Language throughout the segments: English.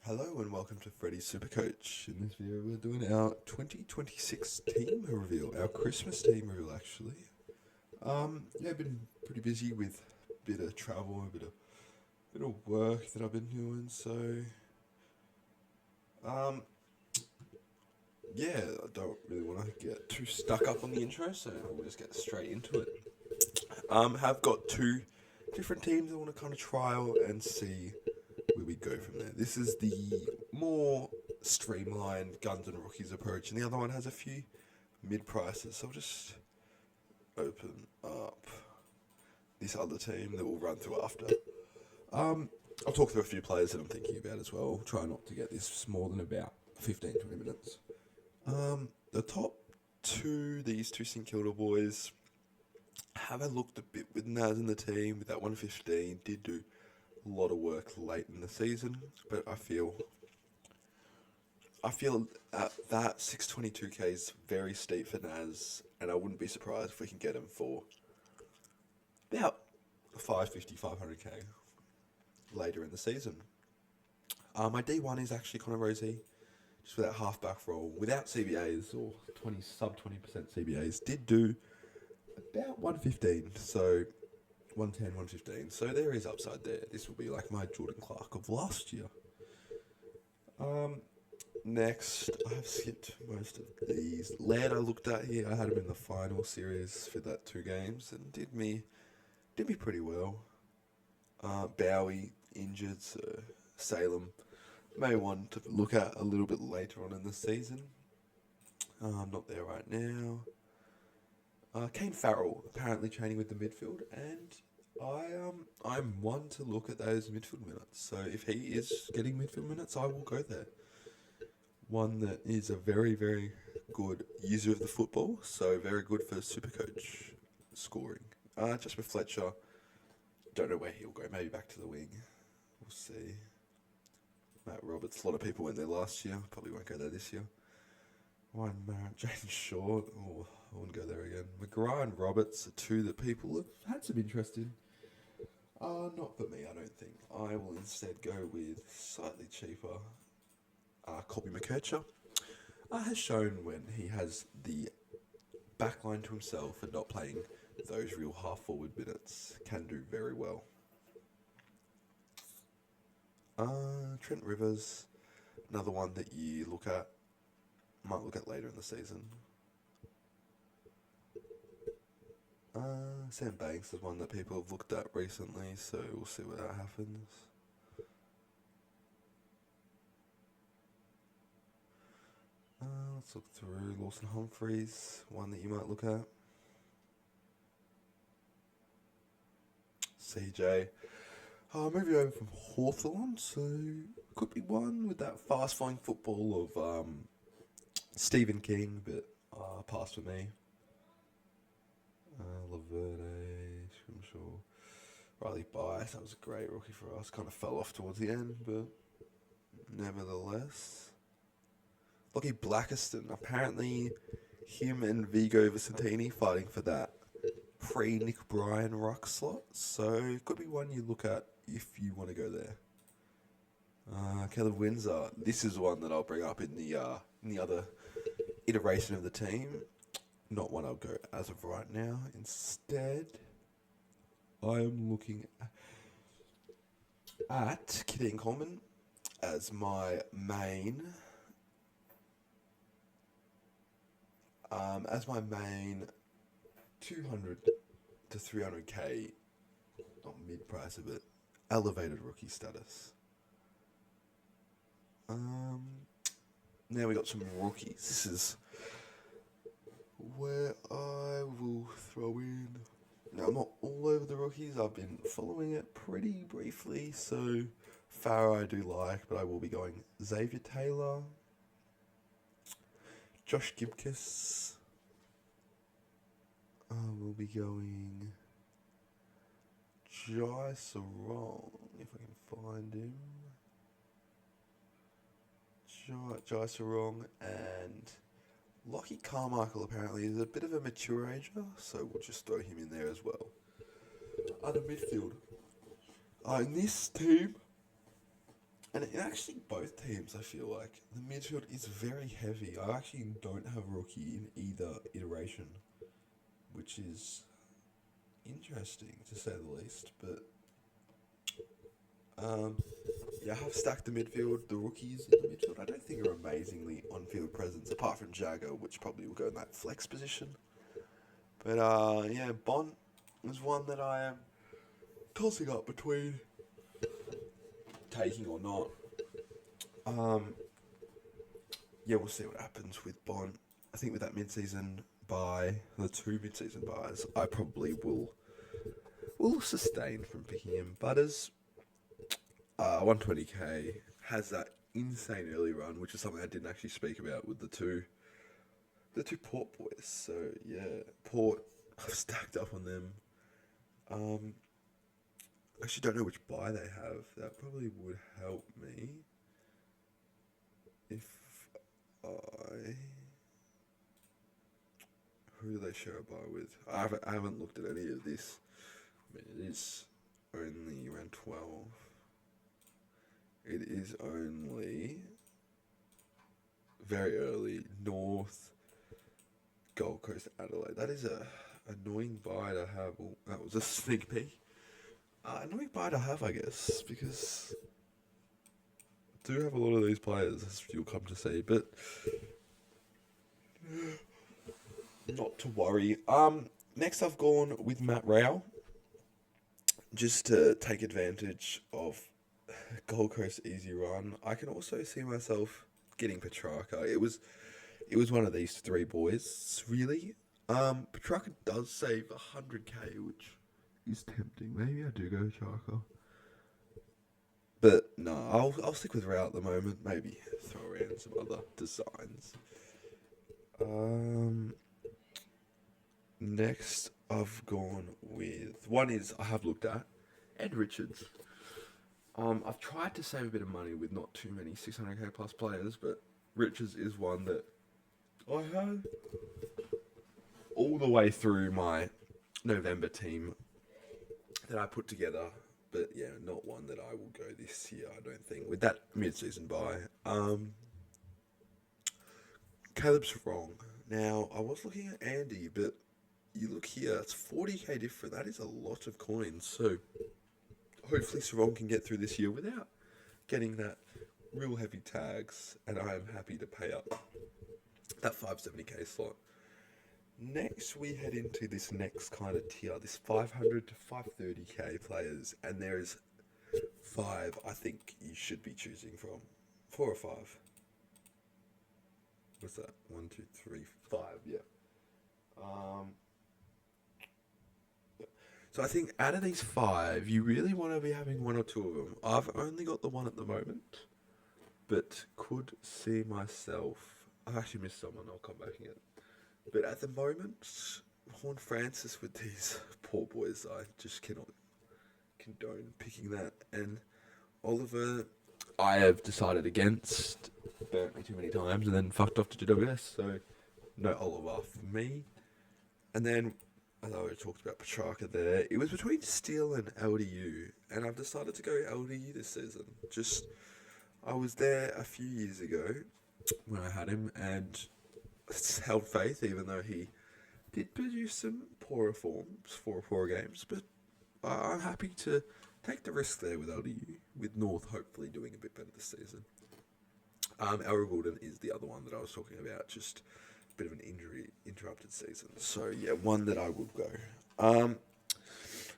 Hello and welcome to Freddy's Supercoach. In this video we're doing our 2026 team reveal, our Christmas team reveal actually. I've been pretty busy with a bit of travel, a bit of work that I've been doing, so I don't really want to get too stuck up on the intro, so we'll just get straight into it. Have got two different teams I want to kind of trial and see where we go from there. This is the more streamlined Guns and Rookies approach, and the other one has a few mid prices. So I'll just open up this other team that we'll run through after. I'll talk through a few players that I'm thinking about as well. I'll try not to get this more than about 15-20 minutes. The top two, these two St Kilda boys, have I looked a bit with Naz in the team with that 115, did do a lot of work late in the season, but I feel that 622k is very steep for Naz, and I wouldn't be surprised if we can get him for about 550, 500k later in the season. My D1 is actually Connor Rosie, just with that halfback role, without CBAs or sub 20% CBAs, did do about 115, so 110, 115. So there is upside there. This will be like my Jordan Clark of last year. Next, I have skipped most of these. Laird I looked at here. I had him in the final series for that 2 games and did me pretty well. Bowie injured, so Salem may want to look at a little bit later on in the season. Not there right now. Kane Farrell apparently training with the midfield, and I'm one to look at those midfield minutes. So if he is getting midfield minutes, I will go there. One that is a very, very good user of the football, so very good for Supercoach scoring. Just with Fletcher, don't know where he'll go. Maybe back to the wing. We'll see. Matt Roberts, a lot of people went there last year. Probably won't go there this year. Ryan Merritt, Jaden Short. Oh, I wouldn't go there again. McGrath and Roberts are two that people have had some interest in. Not for me, I don't think. I will instead go with slightly cheaper Colby McKercher. Has shown when he has the backline to himself and not playing those real half-forward minutes, can do very well. Trent Rivers, another one that you might look at later in the season. Sam Banks is one that people have looked at recently, so we'll see what that happens. Let's look through Lawson Humphreys, one that you might look at. CJ. Moving over from Hawthorn, so could be one with that fast-flowing football of Stephen King, but pass for me. Laverde, Scrimshaw, Riley Bice, that was a great rookie for us. Kind of fell off towards the end, but nevertheless. Lockie Blackiston, apparently him and Vigo Vicentini fighting for that pre-Nick Bryan ruck slot, so it could be one you look at if you want to go there. Caleb Windsor, this is one that I'll bring up in the other iteration of the team. Not one I'll go as of right now. Instead, I am looking at Gideon Coleman as my main. 200 to 300k, not mid-price of it, elevated rookie status. Now we got some rookies. This is where I will throw in. Now, I'm not all over the rookies. I've been following it pretty briefly. So, Farah I do like, but I will be going Xavier Taylor, Josh Gibkiss. I will be going Jai Sarong, if I can find him. Jai Sarong and Lockie Carmichael apparently is a bit of a mature ager, so we'll just throw him in there as well. Other midfield. In this team, And actually, both teams, I feel like the midfield is very heavy. I actually don't have rookie in either iteration, which is interesting to say the least. But yeah, I have stacked the midfield. The rookies in the midfield, I don't think are amazingly on-field presence, apart from Jagger, which probably will go in that flex position. But yeah, Bont was one that I am tossing up between taking or not. Yeah, we'll see what happens with Bont. I think with that mid-season buy, the two mid-season buys, I probably will sustain from picking him. Butters, 120k, has that insane early run, which is something I didn't actually speak about with the two Port boys. So yeah, Port, I've stacked up on them. Um, actually don't know which buy they have. That probably would help me if I. Who do they share a buy with? I haven't looked at any of this. I mean, it is only around 12. It is only very early North Gold Coast Adelaide. That is a annoying buy to have. Well, that was a sneak peek. Annoying buy to have, I guess, because I do have a lot of these players, as you'll come to see, but not to worry. Next I've gone with Matt Rao, just to take advantage of Gold Coast easy run. I can also see myself getting Petrarca. It was one of these three boys, really. Petrarca does save 100k, which is tempting. Maybe I do go Petrarca. But no, I'll stick with Rao at the moment. Maybe throw around some other designs. Next I've gone with one is I have looked at Ed Richards. I've tried to save a bit of money with not too many 600k plus players, but Richards is one that I have all the way through my November team that I put together. But yeah, not one that I will go this year, I don't think. With that mid-season buy. Caleb's wrong. Now, I was looking at Andy, but you look here, it's 40k different. That is a lot of coins. So hopefully Sarong can get through this year without getting that real heavy tags, and I am happy to pay up that 570k slot. Next, we head into this next kind of tier, this 500 to 530k players, and there's five I think you should be choosing from. Four or five. What's that? 1, 2, 3, 5. Yeah. So I think out of these five, you really want to be having one or two of them. I've only got the one at the moment, but could see myself. I've actually missed someone. I'll come back again. But at the moment, Horn Francis with these poor boys, I just cannot condone picking that. And Oliver, I have decided against. Burnt me too many times and then fucked off to GWS. So no Oliver for me. And then, as I already talked about Petrarca there, it was between Steele and LDU, and I've decided to go LDU this season. I was there a few years ago when I had him, and held faith, even though he did produce some poorer forms for poorer games. But I'm happy to take the risk there with LDU, with North hopefully doing a bit better this season. Elra Gordon is the other one that I was talking about, just a bit of an injury interrupted season. So yeah, one that I would go.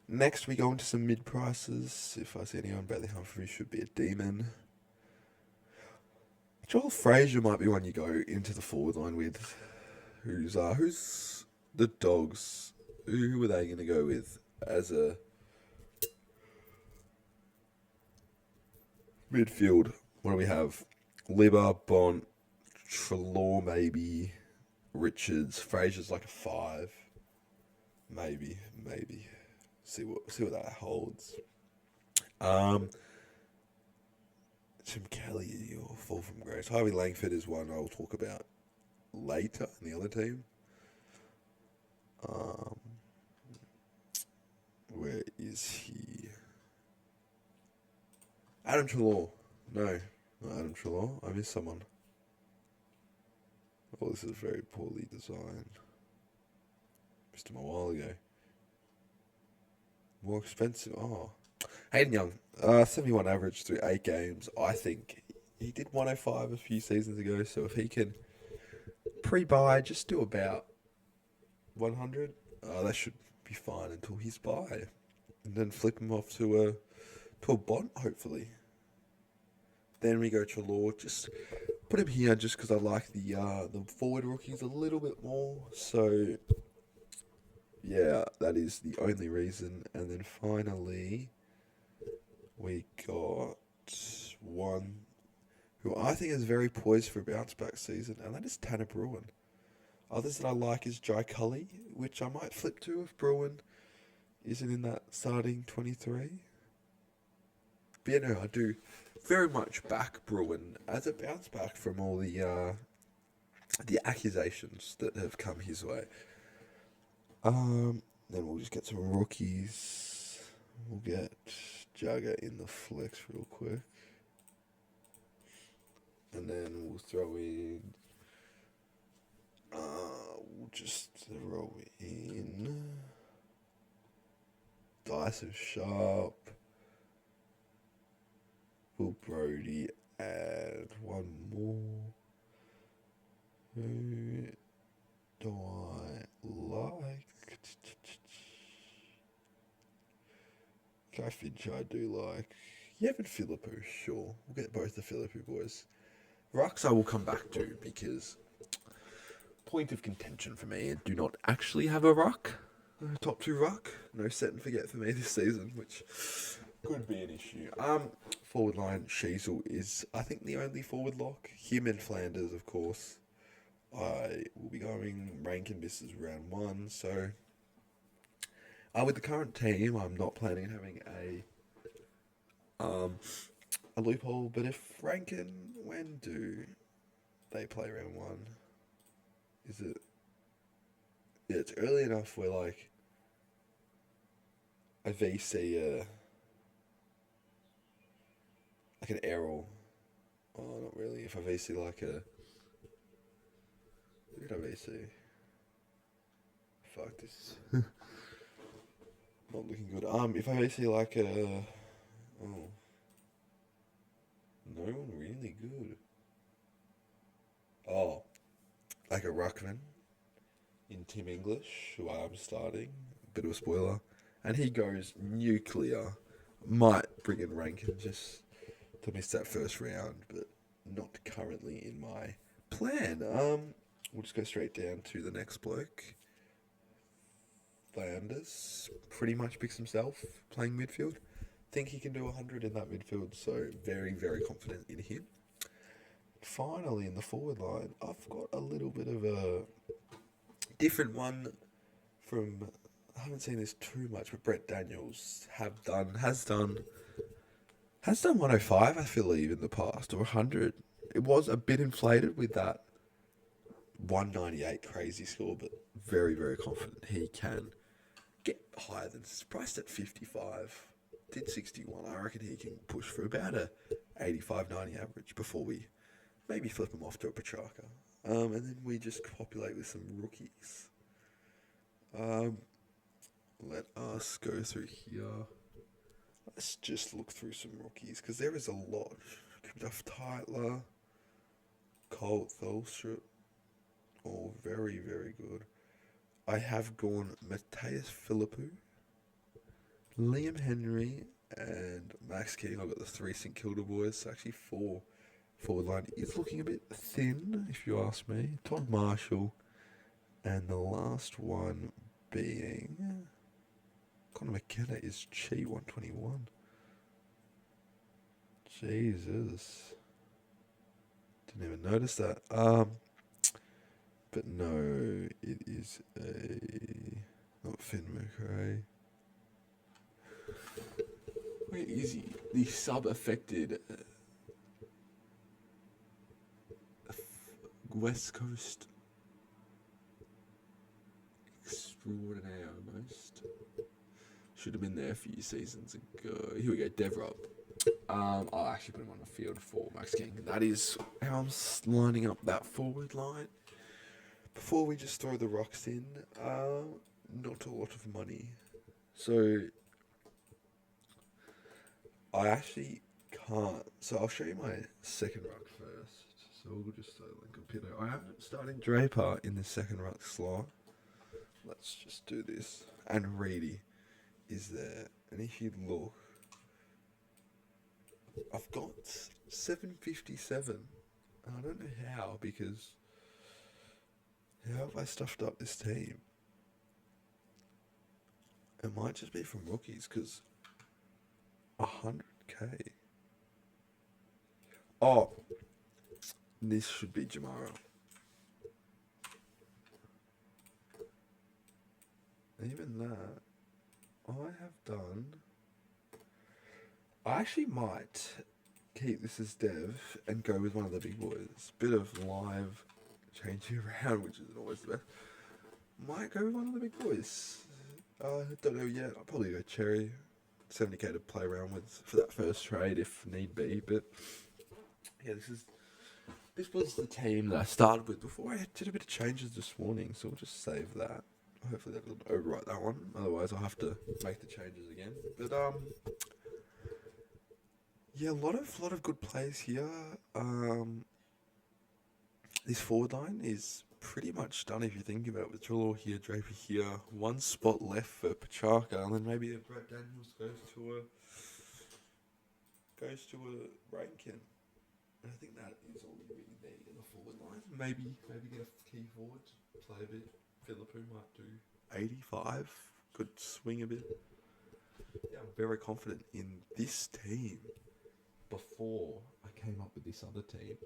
Next we go into some mid prices. If I see anyone, Bailey Humphrey should be a demon. Joel Frazier might be one you go into the forward line with. Who's the Dogs? Who are they going to go with as a midfield? What do we have? Libba, Bont, Trelaw maybe, Richards, Frazier's like a 5, maybe. See what that holds. Tim Kelly or Fall from Grace. Harvey Langford is one I'll talk about later in the other team. Where is he? Adam Trelaw. No, not Adam Trelaw. I missed someone. Oh, this is very poorly designed. Missed him a while ago. More expensive. Oh, Hayden Young. 71 average through 8 games. I think he did 105 a few seasons ago. So if he can pre-buy, just do about 100. That should be fine until he's buy, and then flip him off to a bot, hopefully. Then we go to Law. Just put him here just because I like the forward rookies a little bit more. So yeah, that is the only reason. And then finally we got one who I think is very poised for a bounce back season, and that is Tanner Bruin. Others that I like is Jai Cully, which I might flip to if Bruin isn't in that starting 23. But yeah, no, I do very much back Bruin as a bounce back from all the accusations that have come his way. Then we'll just get some rookies. We'll get Jagger in the flex real quick. And then we'll throw in... we'll just throw in... Dyson Sharp. Will Brody add one more? Who do I like? Guy Finch I do like. Yevon Philippou, sure. We'll get both the Philippou boys. Rucks I will come back to because point of contention for me. I do not actually have a ruck. Top 2 ruck. No set and forget for me this season, which could be an issue. Forward line, Sheasel is, I think, the only forward lock. Him and Flanders, of course. I will be going Rankin misses round 1, so... with the current team, I'm not planning on having a loophole, but if Rankin, when do they play round 1? Is it... Yeah, it's early enough where, like, a VC, like an Errol. Oh, not really. If I VC like a... Who did I VC? Fuck, this is not looking good. If I VC like a... Oh. No one really good. Oh. Like a Ruckman in Team English, who I am starting. Bit of a spoiler. And he goes nuclear. Might bring in Rankin just to miss that first round, but not currently in my plan. We'll just go straight down to the next bloke. Flanders pretty much picks himself playing midfield. Think he can do 100 in that midfield, so very, very confident in him. Finally, in the forward line, I've got a little bit of a different one from... I haven't seen this too much, but Brett Daniels has done 105, I believe, in the past, or 100. It was a bit inflated with that 198 crazy score, but very, very confident he can get higher than... It's priced at 55. Did 61. I reckon he can push for about a 85, 90 average before we maybe flip him off to a Petrarca. And then we just populate with some rookies. Let us go through here. Let's just look through some rookies, because there is a lot. Duff Tytler, Colt Thelstrup, all very, very good. I have gone Matthias Philippou, Liam Henry, and Max King. I've got the 3 St Kilda boys. So actually 4 forward line is looking a bit thin, if you ask me. Todd Marshall, and the last one being Conor McKenna is cheap, 121. Jesus. Didn't even notice that. But no, it is not Finn McRae. Where is he? The sub-affected West Coast extraordinaire almost. Should have been there a few seasons ago. Here we go, Devrop. I'll actually put him on the field for Max King. That is how I'm lining up that forward line. Before we just throw the rocks in, not a lot of money. So I actually can't. So I'll show you my second ruck first. So we'll just start on the computer. I am starting Draper in the second ruck slot. Let's just do this. And Reedy is there. And if you look, I've got 757. And I don't know how, because how have I stuffed up this team? It might just be from rookies, because 100k. Oh, this should be Jamara. Even that, I have done. I actually might keep this as Dev and go with one of the big boys. Bit of live changing around, which isn't always the best. Might go with one of the big boys. Don't know yet. I'll probably go Cherry. 70k to play around with for that first trade if need be. But yeah, this was the team that I started with before I did a bit of changes this morning. So we'll just save that. Hopefully that doesn't overwrite that one. Otherwise, I'll have to make the changes again. But yeah, a lot of good plays here. This forward line is pretty much done if you think about it. With Trelaw here, Draper here, one spot left for Pachaka, and then maybe if Brett Daniels goes to a Rankin. And I think that is all you really need in the forward line. Maybe get a key forward, play a bit. Philippou might do 85, could swing a bit. Yeah, I'm very confident in this team before I came up with this other team,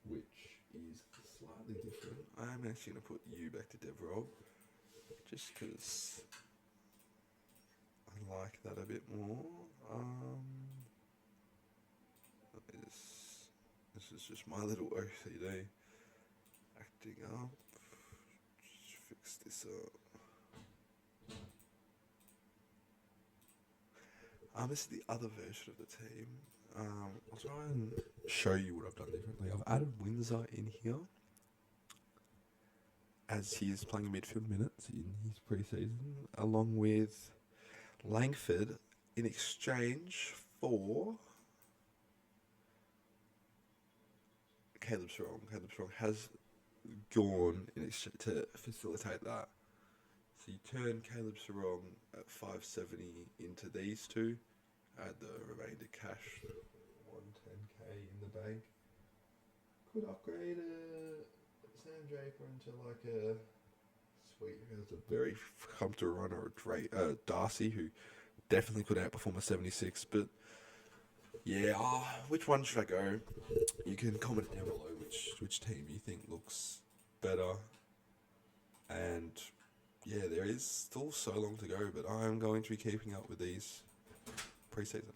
which is slightly different. I am actually going to put you back to Devrol, just because I like that a bit more. This is just my little OCD acting up. Just fix this up. This is the other version of the team. I'll try and show you what I've done differently. I've added Windsor in here as he is playing midfield minutes in his pre-season, along with Langford in exchange for Caleb Strong. Caleb Strong has gone in exchange to facilitate that. So you turn Caleb Sarong at 570 into these two, add the remainder cash, 110k in the bank. Could upgrade Sam Draper into like a sweet, has a very comfortable runner, Darcy, who definitely could outperform a 76. But yeah, which one should I go? You can comment down below which team you think looks better. And yeah, there is still so long to go, but I am going to be keeping up with these pre-season.